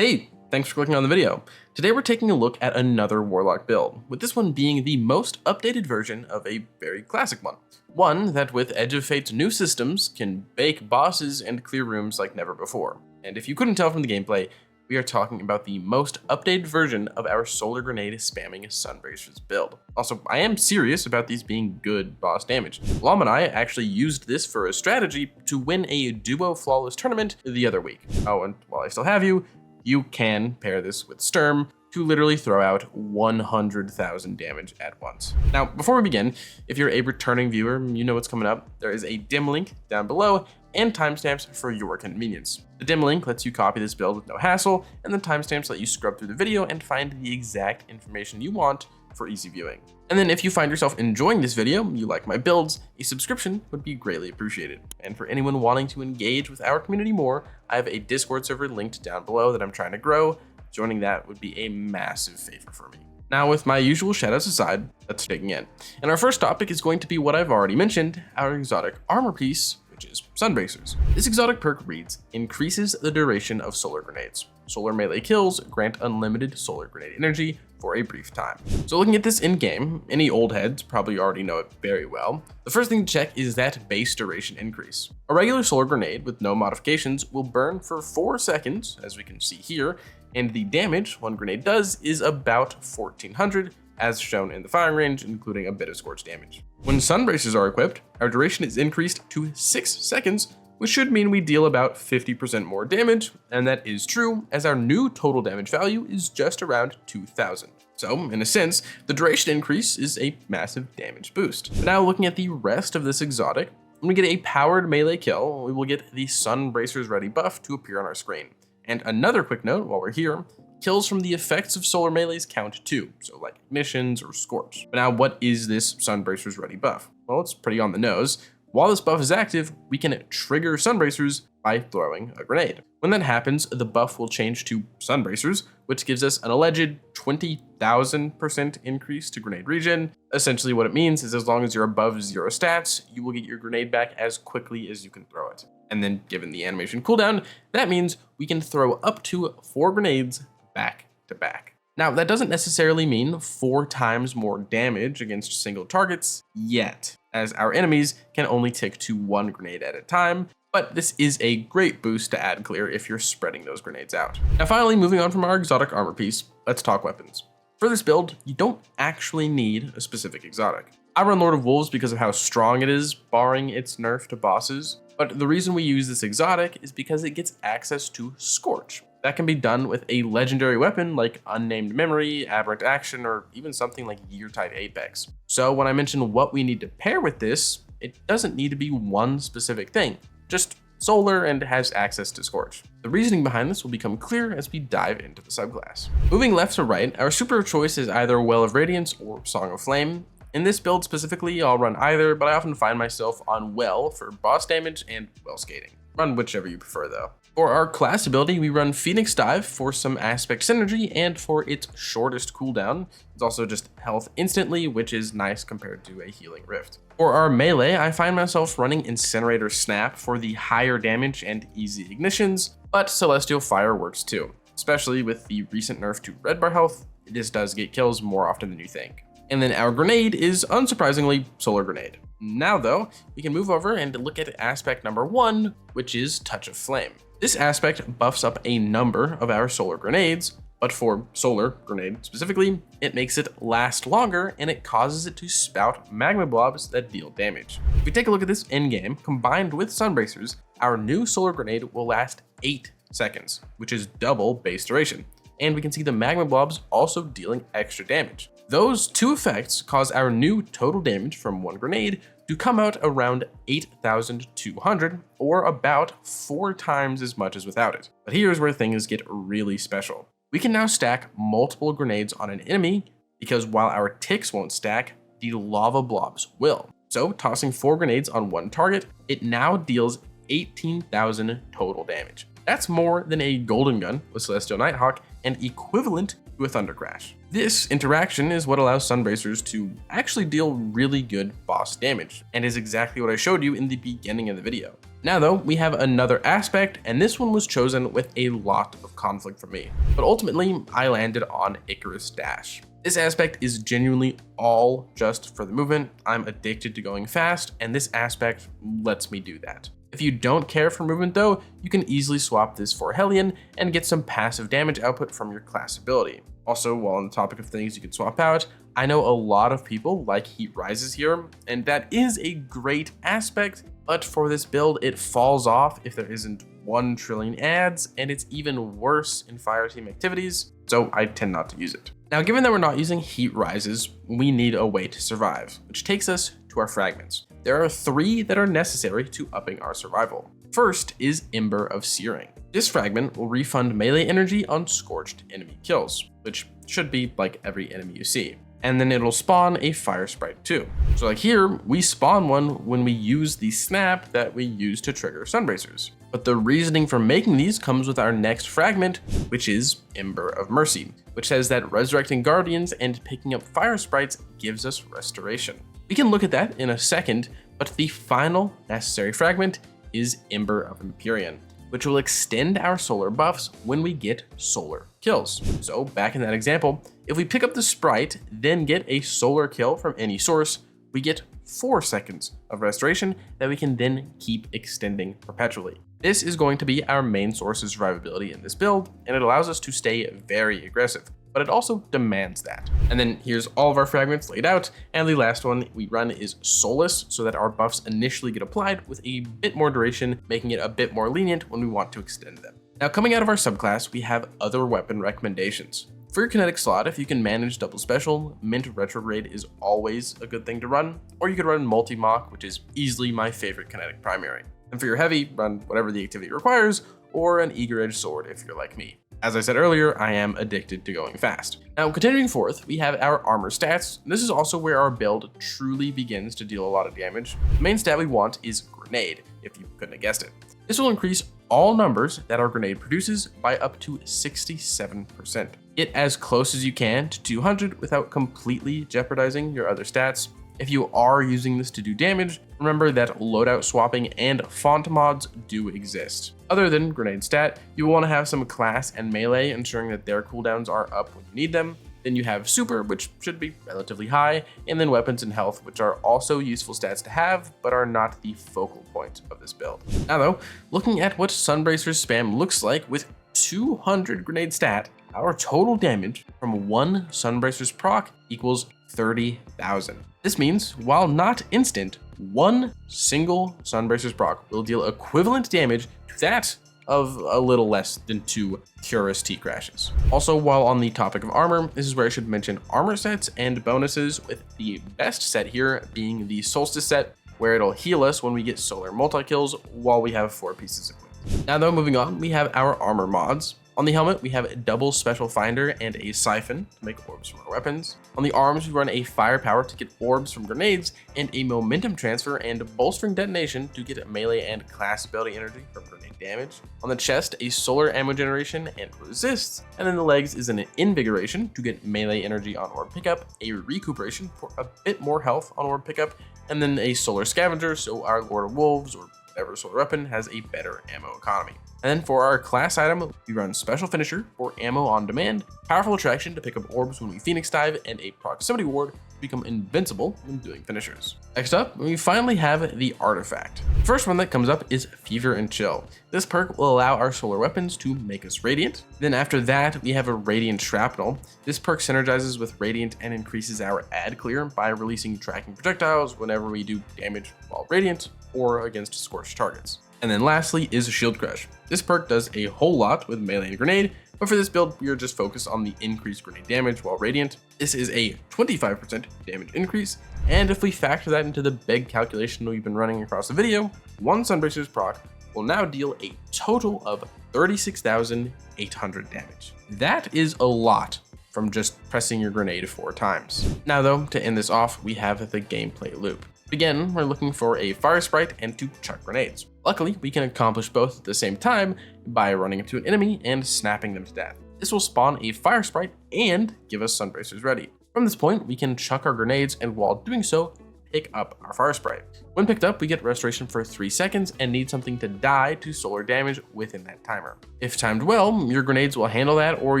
Hey, thanks for clicking on the video. Today we're taking a look at another Warlock build, with this one being the most updated version of a very classic one. One that with Edge of Fate's new systems can bake bosses and clear rooms like never before. And if you couldn't tell from the gameplay, we are talking about the most updated version of our solar grenade spamming sunbracers build. Also, I am serious about these being good boss damage. Lom and I actually used this for a strategy to win a duo flawless tournament the other week. Oh, and while I still have you, you can pair this with Sturm to literally throw out 100,000 damage at once. Now, before we begin, if you're a returning viewer, you know what's coming up. There is a dim link down below and timestamps for your convenience. The dim link lets you copy this build with no hassle, and the timestamps let you scrub through the video and find the exact information you want for easy viewing. And then if you find yourself enjoying this video, you like my builds, a subscription would be greatly appreciated. And for anyone wanting to engage with our community more, I have a Discord server linked down below that I'm trying to grow. Joining that would be a massive favor for me. Now, with my usual shoutouts aside, let's dig in. And our first topic is going to be what I've already mentioned, our exotic armor piece, which is sunbracers. This exotic perk reads, increases the duration of solar grenades. Solar melee kills grant unlimited solar grenade energy for a brief time. So looking at this in game, any old heads probably already know it very well. The first thing to check is that base duration increase. A regular solar grenade with no modifications will burn for 4 seconds, as we can see here, and the damage one grenade does is about 1400, as shown in the firing range, including a bit of scorch damage. When sunbracers are equipped, our duration is increased to 6 seconds, which should mean we deal about 50% more damage, and that is true, as our new total damage value is just around 2000. So, in a sense, the duration increase is a massive damage boost. But now looking at the rest of this exotic, when we get a powered melee kill, we will get the sunbracers ready buff to appear on our screen. And another quick note while we're here, kills from the effects of solar melees count too, so like ignitions or scorch. But now what is this sunbracers ready buff? Well, it's pretty on the nose. While this buff is active, we can trigger sunbracers by throwing a grenade. When that happens, the buff will change to sunbracers, which gives us an alleged 20,000% increase to grenade regen. Essentially what it means is as long as you're above 0 stats, you will get your grenade back as quickly as you can throw it. And then given the animation cooldown, that means we can throw up to 4 grenades back to back. Now, that doesn't necessarily mean 4 times more damage against single targets yet, as our enemies can only tick to 1 grenade at a time, but this is a great boost to add clear if you're spreading those grenades out. Now finally, moving on from our exotic armor piece, let's talk weapons. For this build, you don't actually need a specific exotic. I run Lord of Wolves because of how strong it is, barring its nerf to bosses, but the reason we use this exotic is because it gets access to Scorch. That can be done with a legendary weapon like Unnamed Memory, Aberrant Action, or even something like Year-Tide Apex. So when I mention what we need to pair with this, it doesn't need to be one specific thing, just solar and has access to Scorch. The reasoning behind this will become clear as we dive into the subclass. Moving left to right, our super of choice is either Well of Radiance or Song of Flame. In this build specifically, I'll run either, but I often find myself on Well for boss damage and Well Skating. Run whichever you prefer though. For our class ability, we run Phoenix Dive for some aspect synergy and for its shortest cooldown. It's also just health instantly, which is nice compared to a healing rift. For our melee, I find myself running Incinerator Snap for the higher damage and easy ignitions, but Celestial Fire works too. Especially with the recent nerf to red bar health, this does get kills more often than you think. And then our grenade is unsurprisingly Solar Grenade. Now though, we can move over and look at aspect number 1, which is Touch of Flame. This aspect buffs up a number of our solar grenades, but for solar grenade specifically, it makes it last longer and it causes it to spout magma blobs that deal damage. If we take a look at this in-game, combined with sunbracers, our new solar grenade will last 8 seconds, which is double base duration. And we can see the magma blobs also dealing extra damage. Those 2 effects cause our new total damage from 1 grenade to come out around 8,200, or about 4 times as much as without it. But here's where things get really special. We can now stack multiple grenades on an enemy, because while our ticks won't stack, the lava blobs will. So tossing 4 grenades on 1 target, it now deals 18,000 total damage. That's more than a golden gun with Celestial Nighthawk and equivalent to a Thunder Crash. This interaction is what allows sunbracers to actually deal really good boss damage, and is exactly what I showed you in the beginning of the video. Now though, we have another aspect, and this one was chosen with a lot of conflict for me, but ultimately I landed on Icarus Dash. This aspect is genuinely all just for the movement. I'm addicted to going fast, and this aspect lets me do that. If you don't care for movement though, you can easily swap this for Hellion and get some passive damage output from your class ability. Also, while on the topic of things you can swap out, I know a lot of people like Heat Rises here, and that is a great aspect, but for this build, it falls off if there isn't 1 trillion ads, and it's even worse in fireteam activities, so I tend not to use it. Now, given that we're not using Heat Rises, we need a way to survive, which takes us to our fragments. There are 3 that are necessary to upping our survival. First is Ember of Searing. This fragment will refund melee energy on scorched enemy kills, which should be like every enemy you see. And then it'll spawn a fire sprite too. So like here, we spawn one when we use the snap that we use to trigger sunbracers. But the reasoning for making these comes with our next fragment, which is Ember of Mercy, which says that resurrecting guardians and picking up fire sprites gives us restoration. We can look at that in a second, but the final necessary fragment is Ember of Empyrean, which will extend our solar buffs when we get solar kills. So back in that example, if we pick up the sprite, then get a solar kill from any source, we get 4 seconds of restoration that we can then keep extending perpetually. This is going to be our main source of survivability in this build, and it allows us to stay very aggressive, but it also demands that. And then here's all of our fragments laid out, and the last one we run is Soulless, so that our buffs initially get applied with a bit more duration, making it a bit more lenient when we want to extend them. Now, coming out of our subclass, we have other weapon recommendations. For your kinetic slot, if you can manage double special, Mint Retrograde is always a good thing to run, or you could run Multi-Mock, which is easily my favorite kinetic primary. And for your heavy, run whatever the activity requires, or an Eager Edge Sword if you're like me. As I said earlier, I am addicted to going fast. Now, continuing forth, we have our armor stats. This is also where our build truly begins to deal a lot of damage. The main stat we want is Grenade, if you couldn't have guessed it. This will increase all numbers that our grenade produces by up to 67%. Get as close as you can to 200 without completely jeopardizing your other stats. If you are using this to do damage, remember that loadout swapping and font mods do exist. Other than grenade stat, you want to have some class and melee, ensuring that their cooldowns are up when you need them. Then you have super, which should be relatively high, and then weapons and health, which are also useful stats to have, but are not the focal point of this build. Now though, looking at what Sunbracers spam looks like with 200 grenade stat, our total damage from 1 Sunbracers proc equals 30,000. This means, while not instant, 1 single Sunbracers proc will deal equivalent damage to that of a little less than 2 Curus T crashes. Also, while on the topic of armor, this is where I should mention armor sets and bonuses, with the best set here being the Solstice set, where it'll heal us when we get solar multi-kills while we have 4 pieces equipped. Now though, moving on, we have our armor mods. On the helmet, we have double special finder and a siphon to make orbs from our weapons. On the arms, we run a firepower to get orbs from grenades, and a momentum transfer and bolstering detonation to get melee and class ability energy from grenade damage. On the chest, a solar ammo generation and resists, and then the legs is an invigoration to get melee energy on orb pickup, a recuperation for a bit more health on orb pickup, and then a solar scavenger, so our Lord of Wolves or whatever solar weapon has a better ammo economy. And then for our class item, we run Special Finisher for ammo on demand, Powerful Attraction to pick up orbs when we Phoenix Dive, and a Proximity Ward to become invincible when doing finishers. Next up, we finally have the Artifact. The first one that comes up is Fever and Chill. This perk will allow our solar weapons to make us radiant. Then after that, we have a Radiant Shrapnel. This perk synergizes with Radiant and increases our ad clear by releasing tracking projectiles whenever we do damage while radiant or against scorched targets. And then lastly is Shield Crush. This perk does a whole lot with melee and grenade, but for this build, we are just focused on the increased grenade damage while radiant. This is a 25% damage increase, and if we factor that into the big calculation we've been running across the video, 1 Sunbracers proc will now deal a total of 36,800 damage. That is a lot from just pressing your grenade 4 times. Now though, to end this off, we have the gameplay loop. Again, we're looking for a fire sprite and to chuck grenades. Luckily, we can accomplish both at the same time by running into an enemy and snapping them to death. This will spawn a fire sprite and give us Sunbracers ready. From this point, we can chuck our grenades, and while doing so, pick up our fire spray. When picked up, we get restoration for 3 seconds and need something to die to solar damage within that timer. If timed well, your grenades will handle that, or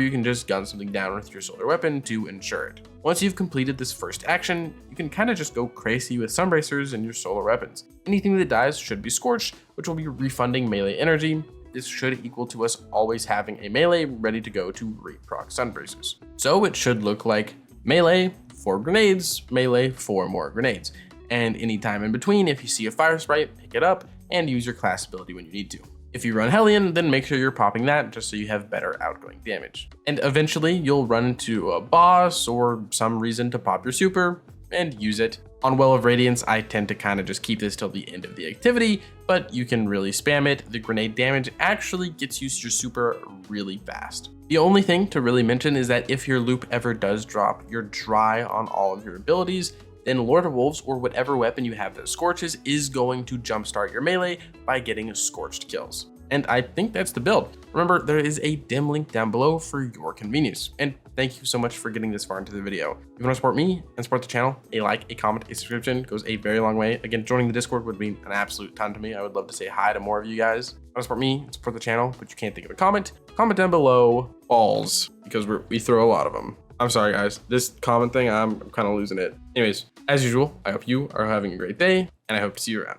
you can just gun something down with your solar weapon to ensure it. Once you've completed this first action, you can kind of just go crazy with sunbracers and your solar weapons. Anything that dies should be scorched, which will be refunding melee energy. This should equal to us always having a melee ready to go to reproc sunbracers. So it should look like melee, 4 grenades, melee, 4 more grenades. And anytime in between, if you see a fire sprite, pick it up and use your class ability when you need to. If you run Hellion, then make sure you're popping that just so you have better outgoing damage. And eventually you'll run into a boss or some reason to pop your super and use it. On Well of Radiance, I tend to kind of just keep this till the end of the activity, but you can really spam it. The grenade damage actually gets you your super really fast. The only thing to really mention is that if your loop ever does drop, you're dry on all of your abilities, then Lord of Wolves or whatever weapon you have that scorches is going to jumpstart your melee by getting scorched kills. And I think that's the build. Remember, there is a dim link down below for your convenience. And thank you so much for getting this far into the video. If you want to support me and support the channel, a like, a comment, a subscription goes a very long way. Again, joining the Discord would mean an absolute ton to me. I would love to say hi to more of you guys. If you want to support me and support the channel, but you can't think of a comment down below, balls, because we throw a lot of them. I'm sorry guys, this comment thing, I'm kind of losing it. Anyways, as usual, I hope you are having a great day and I hope to see you around.